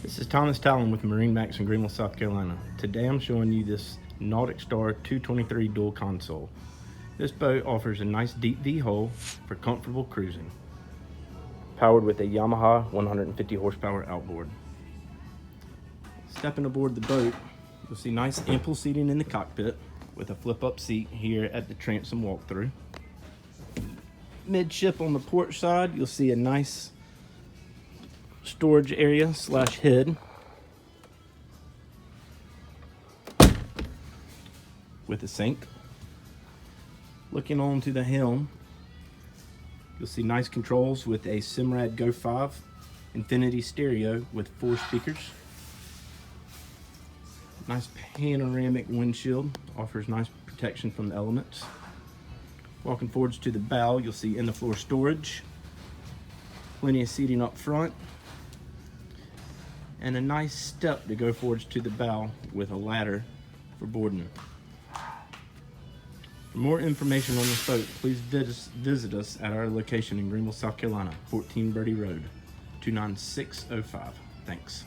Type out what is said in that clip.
This is Thomas Talon with MarineMax in Greenville, South Carolina. Today I'm showing you this NauticStar 223 dual console. This boat offers a nice deep V hull for comfortable cruising. Powered with a Yamaha 150 horsepower outboard. Stepping aboard the boat, you'll see nice ample seating in the cockpit with a flip-up seat here at the transom walkthrough. Midship on the port side, you'll see a nice storage area / head with a sink. Looking onto the helm, you'll see nice controls with a Simrad Go 5 Infinity stereo with 4 speakers. Nice panoramic windshield, offers nice protection from the elements. Walking forwards to the bow, you'll see in-the-floor storage, plenty of seating up front, and a nice step to go forwards to the bow with a ladder for boarding. For more information on this boat, please visit us at our location in Greenville, South Carolina, 14 Birdie Road, 29605. Thanks.